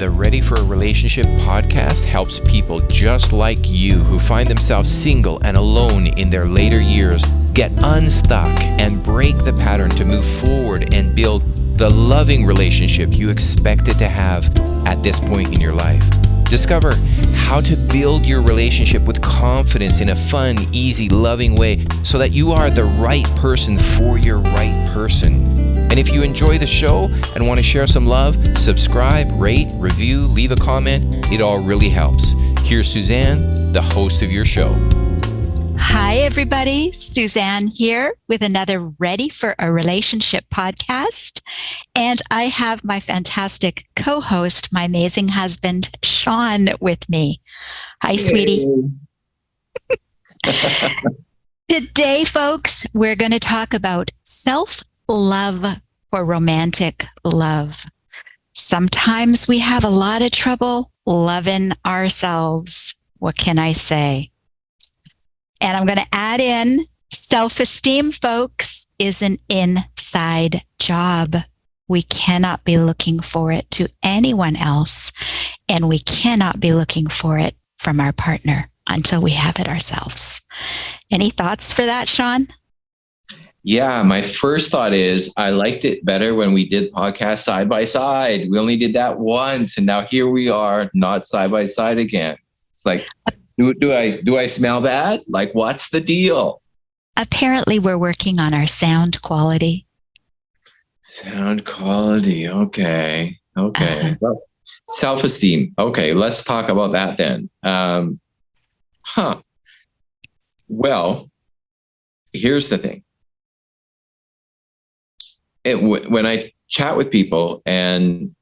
The Ready for a Relationship podcast helps people just like you who find themselves single and alone in their later years get unstuck and break the pattern to move forward and build the loving relationship you expected to have at this point in your life. Discover how to build your relationship with confidence in a fun, easy, loving way so that you are the right person for your right person. And if you enjoy the show and want to share some love, subscribe, rate, review, leave a comment. It all really helps. Here's Suzanne, the host of your show. Hi, everybody. Suzanne here with another Ready for a Relationship podcast. And I have my fantastic co-host, my amazing husband, Shawn, with me. Hi, sweetie. Today, folks, we're going to talk about self-love for romantic love. Sometimes we have a lot of trouble loving ourselves. What can I say? And I'm going to add in self-esteem, folks, is an inside job. We cannot be looking for it to anyone else, and we cannot be looking for it from our partner until we have it ourselves. Any thoughts for that, Shawn? Yeah, my first thought is I liked it better when we did podcasts side by side. We only did that once, and now here we are, not side by side again. It's like, do I smell bad? Like, what's the deal? Apparently, we're working on our sound quality. Sound quality, okay. Well, self-esteem. Okay, let's talk about that then. Well, here's the thing. When I chat with people, and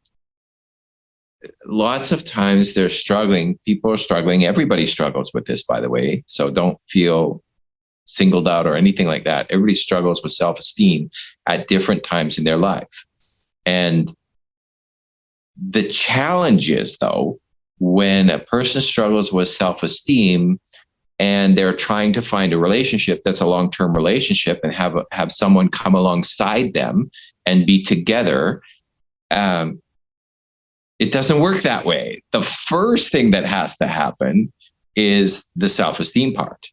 lots of times they're struggling, people are struggling, everybody struggles with this, by the way, so don't feel singled out or anything like that. Everybody struggles with self-esteem at different times in their life. And the challenge is, though, when a person struggles with self-esteem and they're trying to find a relationship that's a long-term relationship and have someone come alongside them and be together, it doesn't work that way. The first thing that has to happen is the self-esteem part.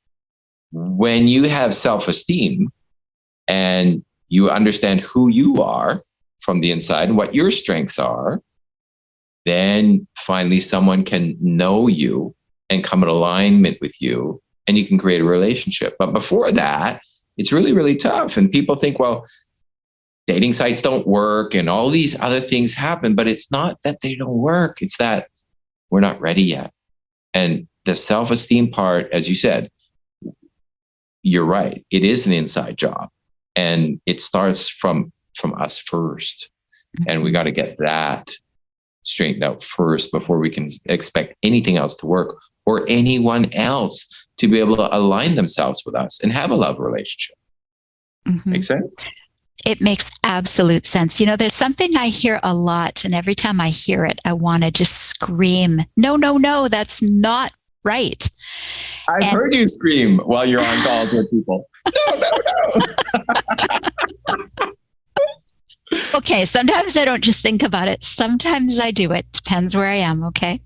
When you have self-esteem and you understand who you are from the inside and what your strengths are, then finally someone can know you and come in alignment with you, and you can create a relationship. But before that, it's really, really tough. And people think, well, dating sites don't work and all these other things happen, but it's not that they don't work. It's that we're not ready yet. And the self-esteem part, as you said, you're right. It is an inside job, and it starts from us first. And we got to get that straightened out first before we can expect anything else to work or anyone else to be able to align themselves with us and have a love relationship. Mm-hmm. Make sense? It makes absolute sense. You know, there's something I hear a lot, and every time I hear it, I want to just scream, no, that's not right. I've heard you scream while you're on calls with people. No. Okay, sometimes I don't just think about it. Sometimes I do. It depends where I am, okay?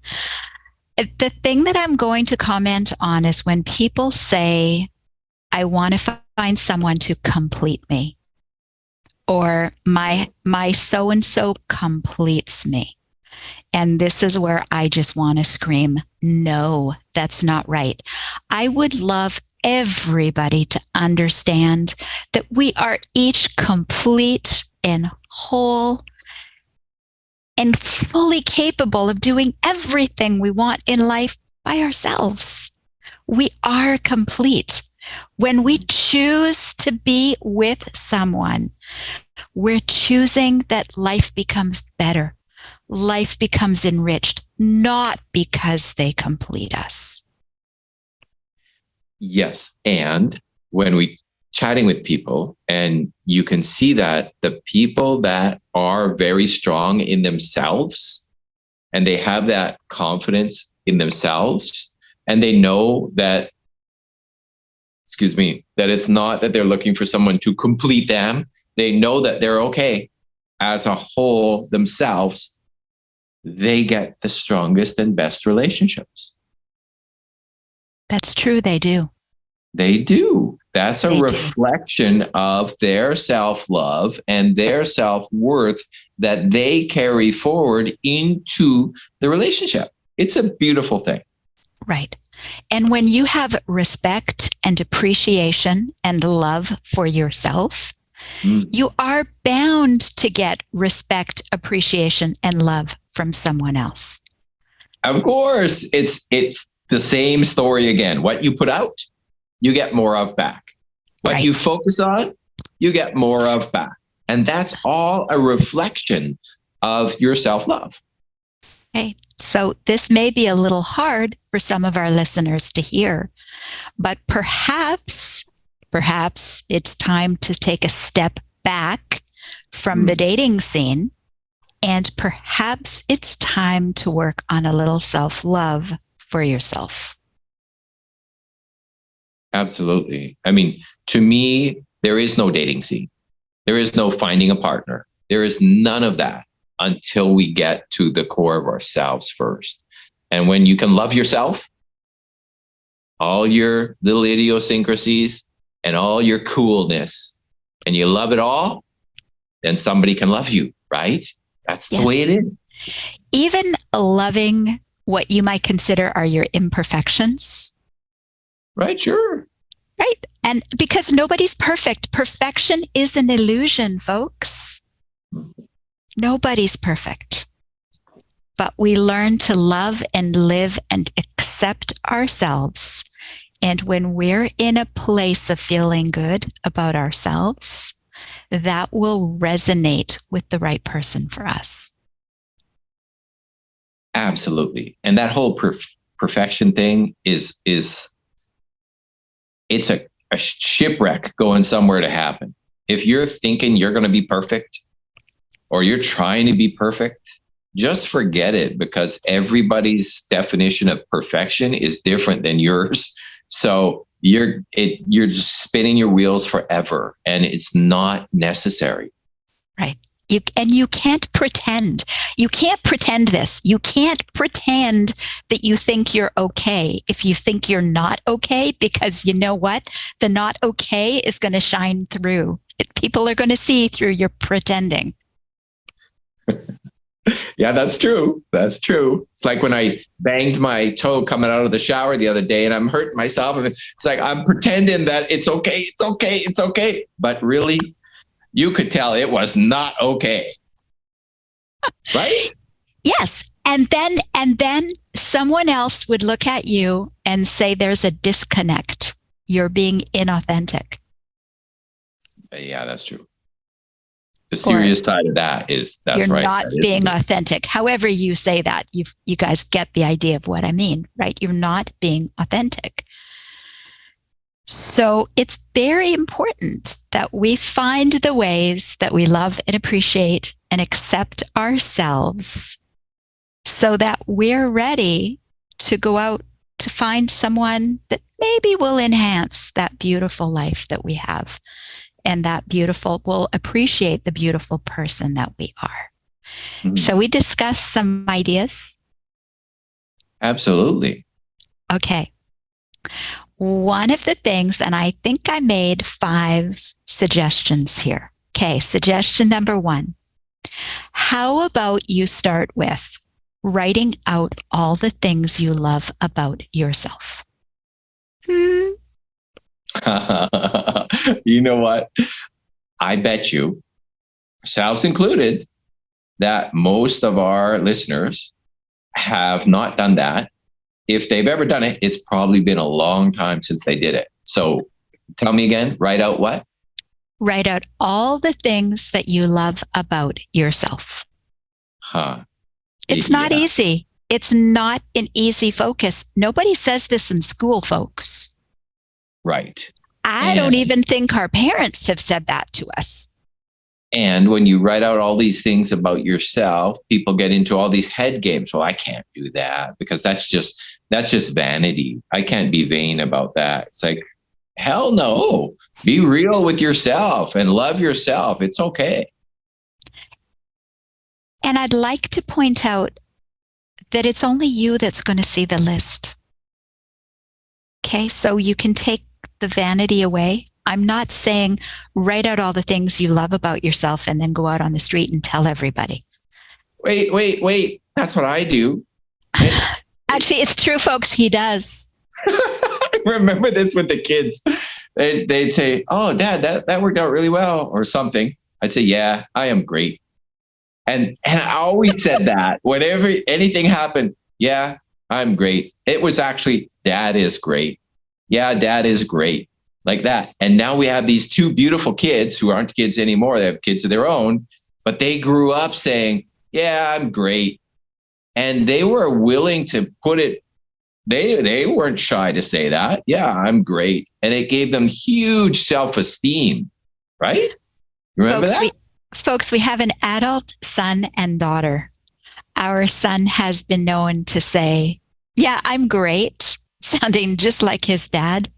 The thing that I'm going to comment on is when people say, I want to find someone to complete me, or my so-and-so completes me. And this is where I just want to scream, no, that's not right. I would love everybody to understand that we are each complete and whole and fully capable of doing everything we want in life by ourselves. We are complete. When we choose to be with someone, we're choosing that life becomes better. Life becomes enriched, not because they complete us. Yes. And when we chatting with people, and you can see that the people that are very strong in themselves and they have that confidence in themselves, and they know that, that it's not that they're looking for someone to complete them. They know that they're okay as a whole themselves. they get the strongest and best relationships. That's true. They do. They do. That's a They do. reflection of their self-love and their self-worth that they carry forward into the relationship. It's a beautiful thing. Right. And when you have respect and appreciation and love for yourself, you are bound to get respect, appreciation, and love from someone else. Of course, it's the same story again. What you put out, you get more of back. What you focus on, you get more of back. And that's all a reflection of your self-love. Okay. So this may be a little hard for some of our listeners to hear, but perhaps it's time to take a step back from the dating scene, and perhaps it's time to work on a little self-love for yourself. Absolutely. I mean, to me, there is no dating scene. There is no finding a partner. There is none of that until we get to the core of ourselves first. And when you can love yourself, all your little idiosyncrasies and all your coolness, and you love it all, then somebody can love you, right? That's the way it is. Even loving what you might consider are your imperfections. Right, sure. Right. And because nobody's perfect. Perfection is an illusion, folks. Nobody's perfect. But we learn to love and live and accept ourselves. And when we're in a place of feeling good about ourselves, that will resonate with the right person for us. Absolutely. And that whole perfection thing is it's a shipwreck going somewhere to happen. If you're thinking you're going to be perfect or you're trying to be perfect, just forget it, because everybody's definition of perfection is different than yours. So you're just spinning your wheels forever, and it's not necessary. Right. You can't pretend. You can't pretend this. You can't pretend that you think you're okay if you think you're not okay, because you know what? The not okay is going to shine through. People are going to see through your pretending. Yeah, that's true. That's true. It's like when I banged my toe coming out of the shower the other day and I'm hurting myself. And it's like I'm pretending that it's okay. It's okay. It's okay. But really, you could tell it was not okay. Right? Yes. And then someone else would look at you and say there's a disconnect. You're being inauthentic. Yeah, that's true. The serious side of that is that's you're right. Not being authentic. However you say that, you guys get the idea of what I mean, right? You're not being authentic. So it's very important that we find the ways that we love and appreciate and accept ourselves so that we're ready to go out to find someone that maybe will enhance that beautiful life that we have, and that will appreciate the beautiful person that we are. Mm-hmm. Shall we discuss some ideas? Absolutely. Okay. One of the things, and I think I made 5 suggestions here. Okay, suggestion number 1. How about you start with writing out all the things you love about yourself? You know what? I bet you, ourselves included, that most of our listeners have not done that. If they've ever done it, it's probably been a long time since they did it. So tell me again, write out what? Write out all the things that you love about yourself. It's not easy. It's not an easy focus. Nobody says this in school, folks. Right. I don't even think our parents have said that to us. And when you write out all these things about yourself, people get into all these head games. Well, I can't do that because that's just vanity. I can't be vain about that. It's like, hell no. Be real with yourself and love yourself. It's okay. And I'd like to point out that it's only you that's going to see the list. Okay, so you can take the vanity away. I'm not saying write out all the things you love about yourself and then go out on the street and tell everybody. Wait. That's what I do. Actually, it's true, folks. He does. I remember this with the kids. They'd say, "Oh, Dad, that worked out really well," or something. I'd say, "Yeah, I am great." And I always said that whenever anything happened. Yeah, I'm great. It was actually, Dad is great. Yeah, Dad is great. Like that. And now we have these two beautiful kids who aren't kids anymore. They have kids of their own, but they grew up saying, yeah, I'm great. And they were willing to put it, they weren't shy to say that. Yeah, I'm great. And it gave them huge self-esteem, right? Remember that? Folks, we have an adult son and daughter. Our son has been known to say, yeah, I'm great, sounding just like his dad.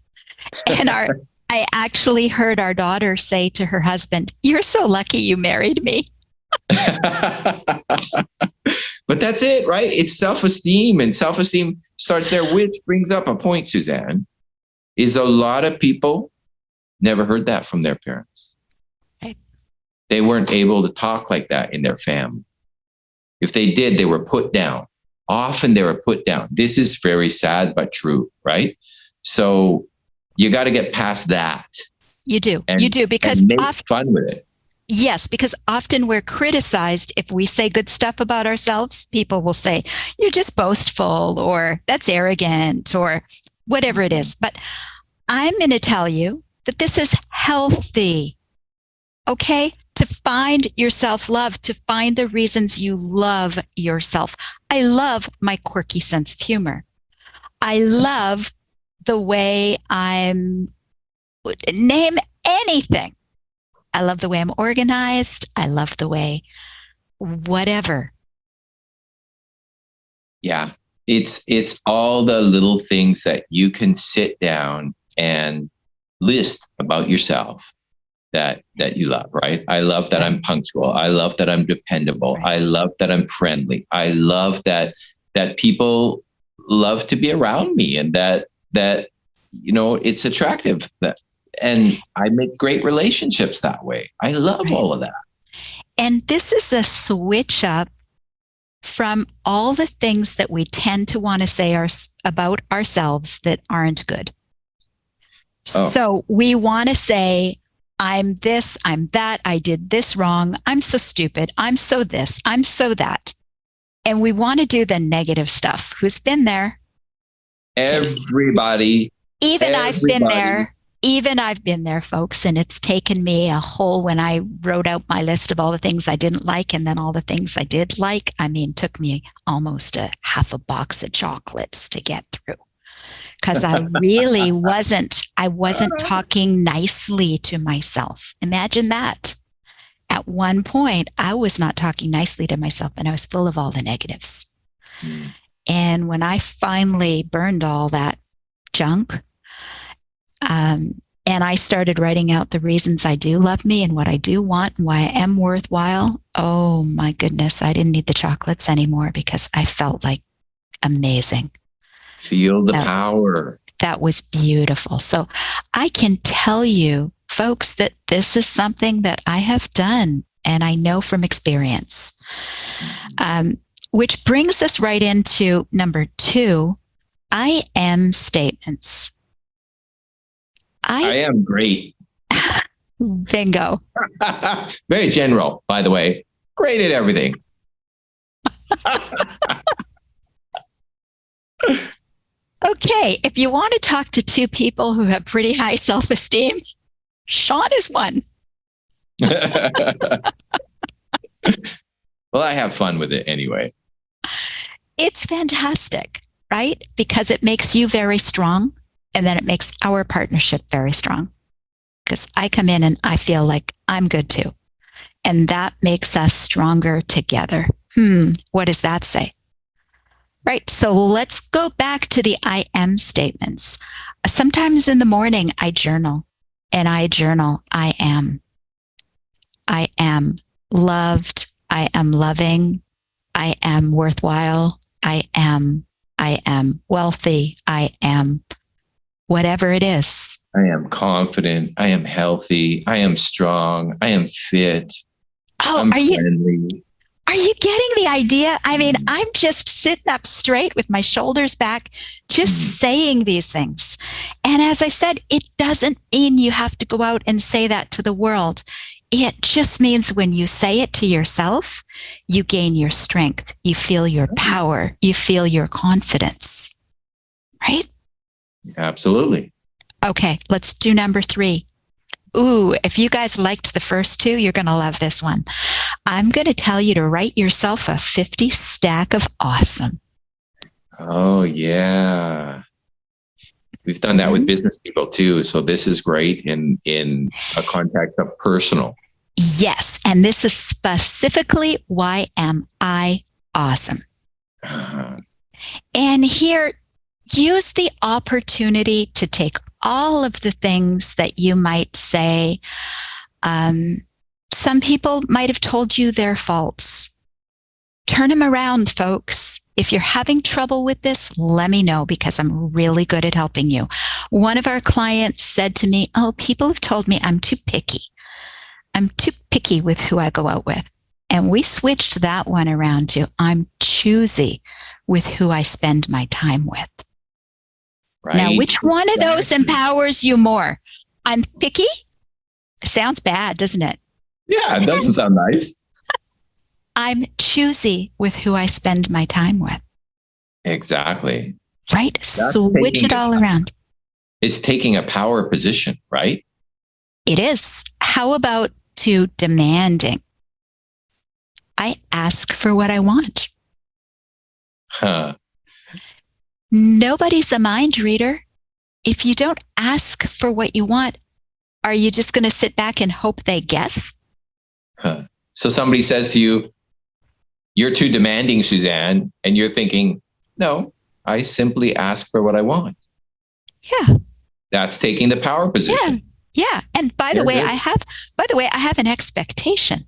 And I actually heard our daughter say to her husband, "You're so lucky you married me." But that's it, right? It's self-esteem, and self-esteem starts there, which brings up a point, Suzanne, is a lot of people never heard that from their parents. Right. They weren't able to talk like that in their family. If they did, they were put down. Often they were put down. This is very sad, but true, right? So you got to get past that. You do. Because make fun with it. Yes, because often we're criticized if we say good stuff about ourselves. People will say, "You're just boastful," or "That's arrogant," or whatever it is. But I'm going to tell you that this is healthy. Okay? To find your self-love, to find the reasons you love yourself. I love my quirky sense of humor. I love the way name anything. I love the way I'm organized. I love the way whatever. Yeah. It's all the little things that you can sit down and list about yourself that you love, right? I love that I'm punctual. I love that I'm dependable. Right. I love that I'm friendly. I love that people love to be around me, and that it's attractive, and I make great relationships that way. I love all of that. And this is a switch up from all the things that we tend to want to say about ourselves that aren't good. Oh. So we want to say, I'm this, I'm that, I did this wrong, I'm so stupid, I'm so this, I'm so that. And we want to do the negative stuff. Who's been there? Everybody. I've been there. Even I've been there, folks, and it's taken me a whole, when I wrote out my list of all the things I didn't like and then all the things I did like, took me almost a half a box of chocolates to get through. Because I really wasn't talking nicely to myself. Imagine that. At one point, I was not talking nicely to myself, and I was full of all the negatives. And when I finally burned all that junk, and I started writing out the reasons I do love me and what I do want and why I am worthwhile. Oh my goodness, I didn't need the chocolates anymore because I felt like amazing. Feel the power. That was beautiful. So I can tell you, folks, that this is something that I have done and I know from experience. Which brings us right into number 2, I am statements. I am great. Bingo. Very general, by the way. Great at everything. Okay, if you want to talk to 2 people who have pretty high self-esteem, Shawn is one. Well, I have fun with it anyway. It's fantastic, right? Because it makes you very strong. And then it makes our partnership very strong. Because I come in and I feel like I'm good too. And that makes us stronger together. What does that say? Right. So let's go back to the I am statements. Sometimes in the morning, I journal. And I journal, I am. I am loved. I am loving. I am worthwhile. I am wealthy. I am whatever it is. I am confident. I am healthy. I am strong. I am fit. Oh, I'm friendly. Are you getting the idea? I mean, I'm just sitting up straight with my shoulders back, just saying these things. And as I said, it doesn't mean you have to go out and say that to the world. It just means when you say it to yourself, you gain your strength, you feel your power, you feel your confidence, right? Absolutely. Okay, let's do number 3. Ooh, if you guys liked the first 2, you're going to love this one. I'm going to tell you to write yourself a 50 stack of awesome. Oh, yeah. We've done that with business people too. So this is great in a context of personal. Yes. And this is specifically, why am I awesome? And here, use the opportunity to take all of the things that you might say. Some people might have told you their faults. Turn them around, folks. If you're having trouble with this, let me know because I'm really good at helping you. One of our clients said to me, oh, people have told me I'm too picky. I'm too picky with who I go out with. And we switched that one around to I'm choosy with who I spend my time with. Right. Now, which one of those empowers you more? I'm picky? Sounds bad, doesn't it? Yeah, it doesn't sound nice. I'm choosy with who I spend my time with. Exactly. Right? Switch it all around. It's taking a power position, right? It is. How about to demanding? I ask for what I want. Nobody's a mind reader. If you don't ask for what you want, are you just going to sit back and hope they guess? So somebody says to you, you're too demanding, Suzanne. And you're thinking, no, I simply ask for what I want. Yeah. That's taking the power position. Yeah. And by the way, I have an expectation.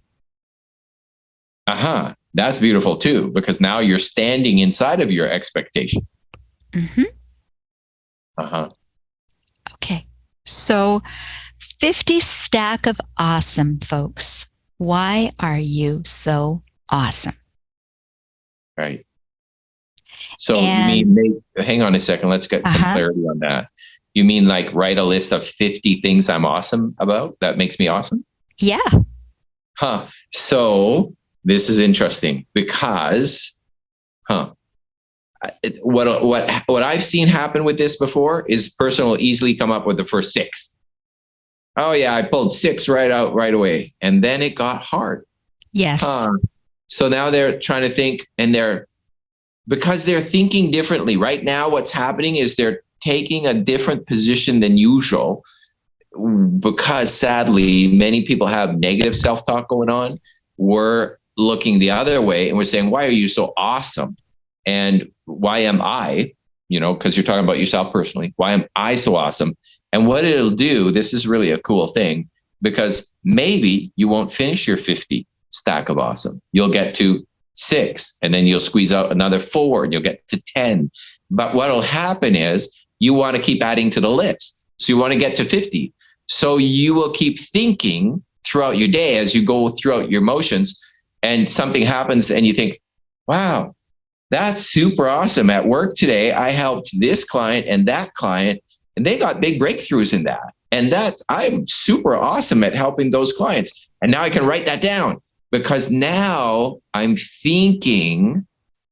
That's beautiful too, because now you're standing inside of your expectation. Okay. So 50 stack of awesome, folks. Why are you so awesome? Right. So you mean, hang on a second. Let's get some clarity on that. You mean like write a list of 50 things I'm awesome about? That makes me awesome? Yeah. So this is interesting because, what I've seen happen with this before is person will easily come up with the first 6. Oh yeah, I pulled 6 right out right away. And then it got hard. Yes. So now they're trying to think because they're thinking differently. Right now, what's happening is they're taking a different position than usual because sadly, many people have negative self-talk going on. We're looking the other way and we're saying, why are you so awesome? And why am I, because you're talking about yourself personally, why am I so awesome? And what it'll do, this is really a cool thing, because maybe you won't finish your 50 stack of awesome. You'll get to 6 and then you'll squeeze out another 4 and you'll get to 10. But what'll happen is you want to keep adding to the list. So you want to get to 50. So you will keep thinking throughout your day as you go throughout your motions, and something happens and you think, wow, that's super awesome. At work today, I helped this client and that client, and they got big breakthroughs in that. And I'm super awesome at helping those clients. And now I can write that down because now I'm thinking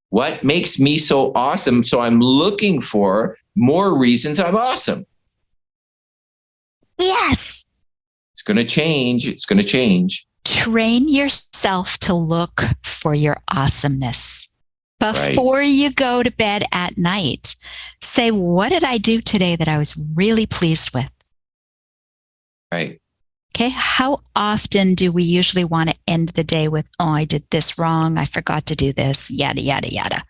what makes me so awesome. So I'm looking for more reasons I'm awesome. Yes. It's going to change. It's going to change. Train yourself to look for your awesomeness. Before you go to bed at night, say, what did I do today that I was really pleased with? Right. Okay. How often do we usually want to end the day with, oh, I did this wrong. I forgot to do this, yada, yada, yada.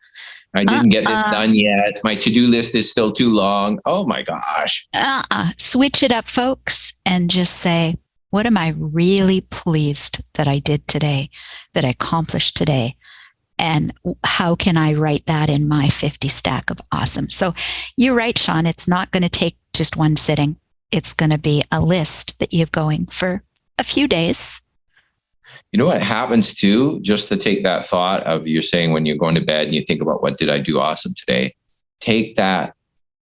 I didn't get this done yet. My to-do list is still too long. Oh my gosh. Switch it up, folks, and just say, what am I really pleased that I did today, that I accomplished today? And how can I write that in my 50 stack of awesome? So you're right, Shawn. It's not going to take just one sitting. It's going to be a list that you're going for a few days. You know what happens too, just to take that thought of you're saying when you're going to bed and you think about what did I do awesome today, take that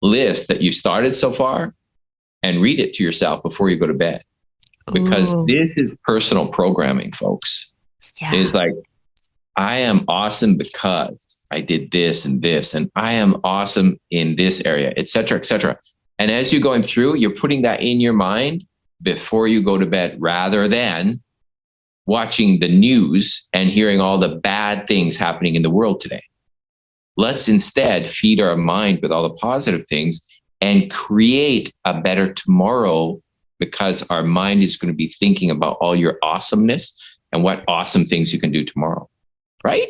list that you've started so far and read it to yourself before you go to bed. Because this is personal programming, folks. Yeah. It's like, I am awesome because I did this and this, and I am awesome in this area, et cetera, et cetera. And as you're going through, you're putting that in your mind before you go to bed, rather than watching the news and hearing all the bad things happening in the world today. Let's instead feed our mind with all the positive things and create a better tomorrow, because our mind is going to be thinking about all your awesomeness and what awesome things you can do tomorrow. Right?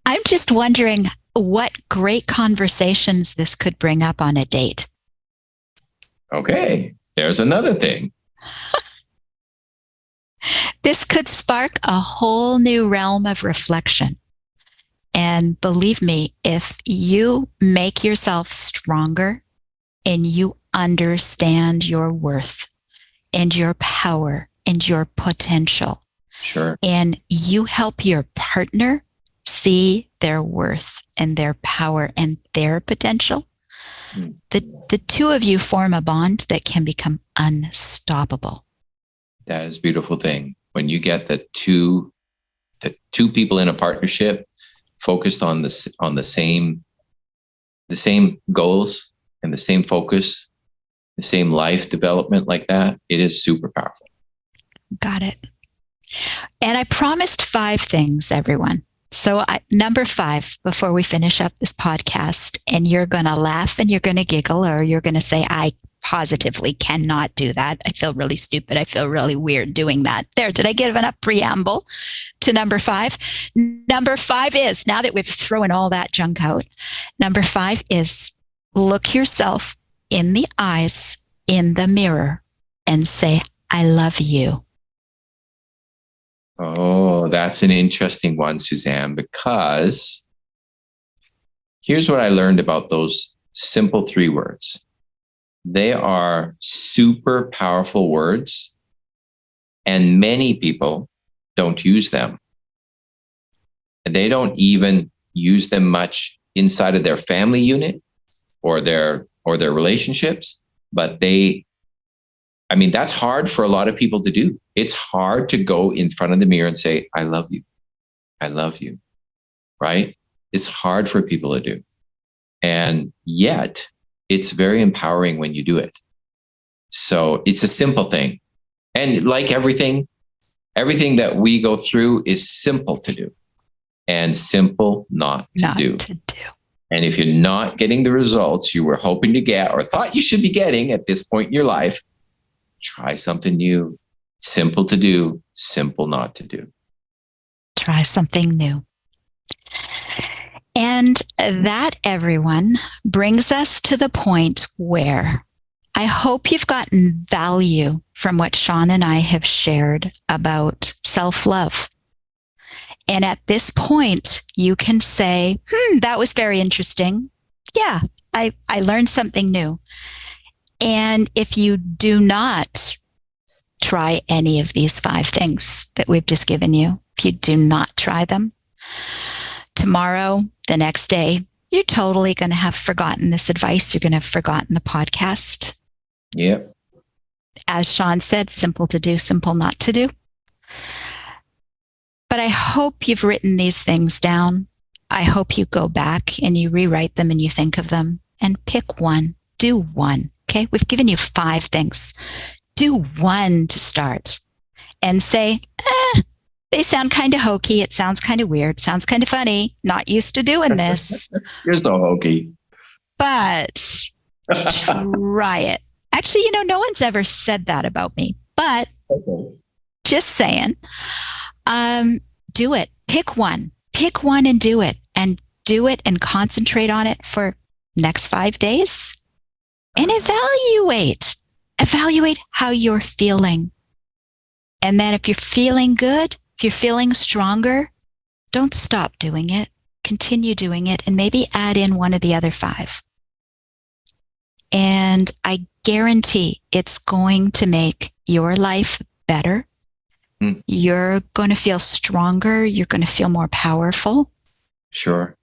I'm just wondering what great conversations this could bring up on a date. Okay, there's another thing. This could spark a whole new realm of reflection. And believe me, if you make yourself stronger and you understand your worth and your power and your potential, sure, and you help your partner see their worth and their power and their potential, the two of you form a bond that can become unstoppable. That is a beautiful thing. When you get the two people in a partnership focused on the same goals and the same focus, the same life development like that, it is super powerful. Got it. And I promised 5 things, everyone. So number 5, before we finish up this podcast, and you're going to laugh and you're going to giggle, or you're going to say, I positively cannot do that. I feel really stupid. I feel really weird doing that. There, did I give enough preamble to number 5? Number 5 is, now that we've thrown all that junk out, number 5 is look yourself in the eyes in the mirror and say, I love you. Oh, that's an interesting one, Suzanne, because here's what I learned about those simple 3 words. They are super powerful words, and many people don't use them. And they don't even use them much inside of their family unit or their relationships, but that's hard for a lot of people to do. It's hard to go in front of the mirror and say, I love you. I love you. Right? It's hard for people to do. And yet it's very empowering when you do it. So it's a simple thing. And like everything that we go through is simple to do and simple not to do. And if you're not getting the results you were hoping to get or thought you should be getting at this point in your life, try something new. Simple to do, simple not to do. Try something new. And that, everyone, brings us to the point where I hope you've gotten value from what Shawn and I have shared about self-love. And at this point, you can say, that was very interesting. Yeah, I learned something new. And if you do not try any of these 5 things that we've just given you, if you do not try them, tomorrow, the next day, you're totally going to have forgotten this advice. You're going to have forgotten the podcast. Yep. As Shawn said, simple to do, simple not to do. But I hope you've written these things down. I hope you go back and you rewrite them and you think of them and pick one, do one. Okay, we've given you 5 things. Do one to start and say, they sound kind of hokey. It sounds kind of weird. Sounds kind of funny. Not used to doing this. Here's no hokey. But try it. Actually, no one's ever said that about me. But just saying, do it. Pick one and do it. And do it and concentrate on it for next 5 days. And evaluate how you're feeling. And then if you're feeling good, If you're feeling stronger, don't stop doing it. Continue doing it and maybe add in one of the other 5. And I guarantee it's going to make your life better. You're going to feel stronger. You're going to feel more powerful. Sure.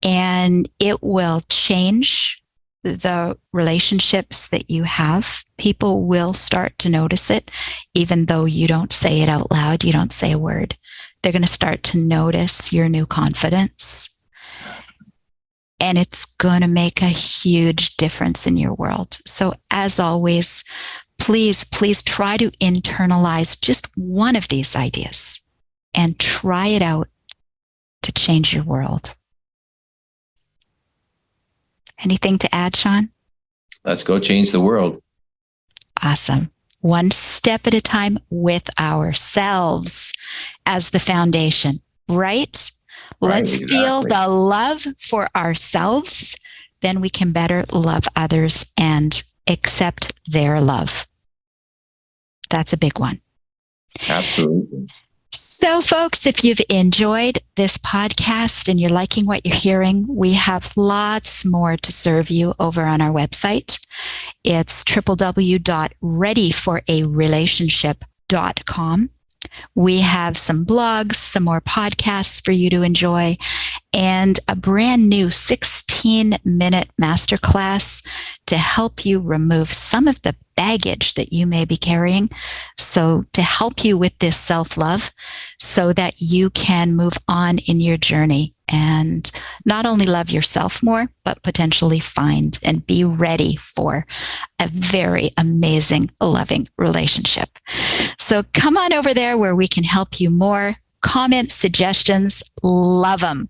And it will change the relationships that you have. People will start to notice it, even though you don't say it out loud. You don't say a word. They're going to start to notice your new confidence. And it's going to make a huge difference in your world. So as always, please try to internalize just one of these ideas and try it out to change your world. Anything to add, Shawn? Let's go change the world. Awesome. One step at a time with ourselves as the foundation, right? Let's feel the love for ourselves. Then we can better love others and accept their love. That's a big one. Absolutely. So, folks, if you've enjoyed this podcast and you're liking what you're hearing, we have lots more to serve you over on our website. It's www.readyforarelationship.com. We have some blogs, some more podcasts for you to enjoy, and a brand new 16-minute masterclass to help you remove some of the baggage that you may be carrying. So to help you with this self-love so that you can move on in your journey and not only love yourself more, but potentially find and be ready for a very amazing, loving relationship. So come on over there where we can help you more. Comments, suggestions, love them.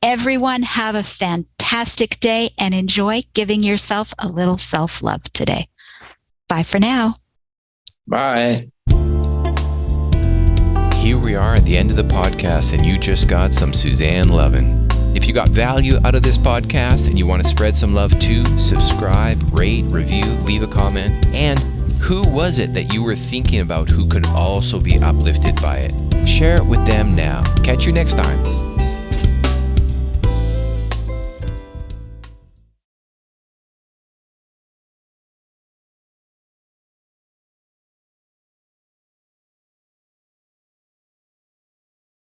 Everyone have a fantastic day and enjoy giving yourself a little self-love today. Bye for now. Bye. Here we are at the end of the podcast, and you just got some Suzanne loving. If you got value out of this podcast and you want to spread some love too, subscribe, rate, review, leave a comment. And who was it that you were thinking about who could also be uplifted by it? Share it with them now. Catch you next time.